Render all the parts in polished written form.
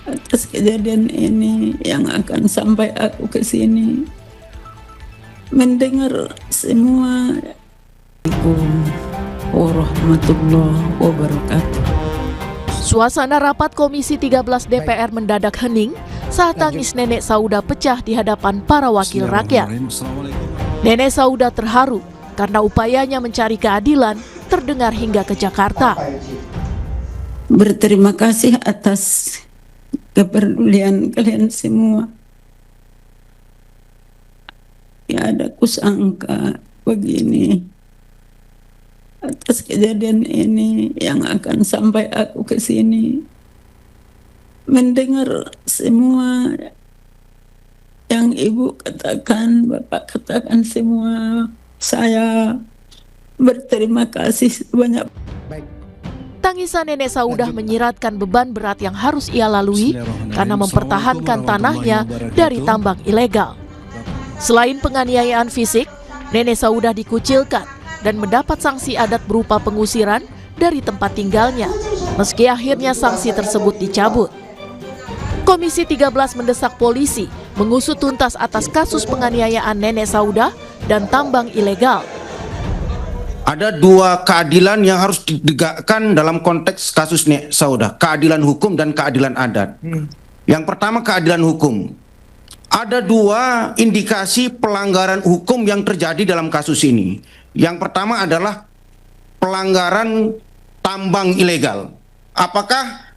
atas kejadian ini yang akan sampai aku ke sini mendengar semua. Assalamualaikum warahmatullahi wabarakatuh. Suasana rapat Komisi 13 DPR mendadak hening saat tangis nenek Sauda pecah di hadapan para wakil rakyat. Nenek Sauda terharu karena upayanya mencari keadilan terdengar hingga ke Jakarta. Berterima kasih atas kepedulian kalian semua. Ya, ada kusangka begini atas kejadian ini yang akan sampai aku ke sini mendengar semua yang ibu katakan, bapak katakan, semua. Saya berterima kasih sebanyak. Tangisan nenek Saudah menyiratkan beban berat yang harus ia lalui karena mempertahankan tanahnya dari tambang ilegal. Selain penganiayaan fisik, nenek Saudah dikucilkan dan mendapat sanksi adat berupa pengusiran dari tempat tinggalnya, meski akhirnya sanksi tersebut dicabut. Komisi 13 mendesak polisi mengusut tuntas atas kasus penganiayaan nenek Saudah dan tambang ilegal. Ada dua keadilan yang harus ditegakkan dalam konteks kasus Nek Saudah, keadilan hukum dan keadilan adat. Yang pertama, keadilan hukum. Ada dua indikasi pelanggaran hukum yang terjadi dalam kasus ini. Yang pertama adalah pelanggaran tambang ilegal. Apakah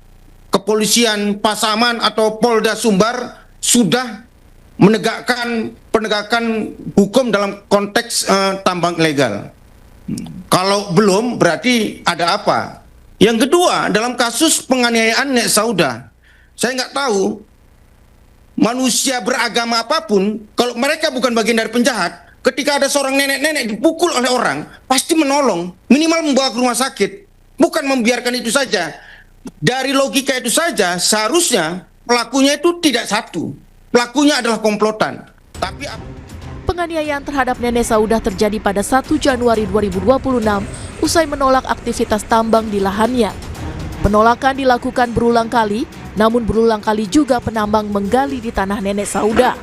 kepolisian Pasaman atau Polda Sumbar sudah menegakkan penegakan hukum dalam konteks tambang ilegal? Kalau belum, berarti ada apa? Yang kedua, dalam kasus penganiayaan Nek Saudah, saya nggak tahu manusia beragama apapun, kalau mereka bukan bagian dari penjahat, ketika ada seorang nenek-nenek dipukul oleh orang, pasti menolong, minimal membawa ke rumah sakit, bukan membiarkan itu saja. Dari logika itu saja, seharusnya pelakunya itu tidak satu, pelakunya adalah komplotan. Tapi penganiayaan terhadap nenek Saudah terjadi pada 1 Januari 2026 usai menolak aktivitas tambang di lahannya. Penolakan dilakukan berulang kali, namun berulang kali juga penambang menggali di tanah nenek Saudah.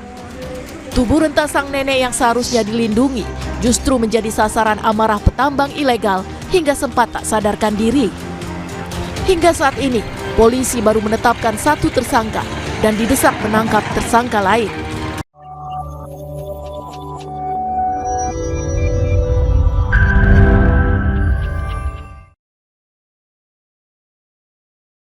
Tubuh renta sang nenek yang seharusnya dilindungi justru menjadi sasaran amarah petambang ilegal hingga sempat tak sadarkan diri. Hingga saat ini, polisi baru menetapkan 1 tersangka dan didesak menangkap tersangka lain.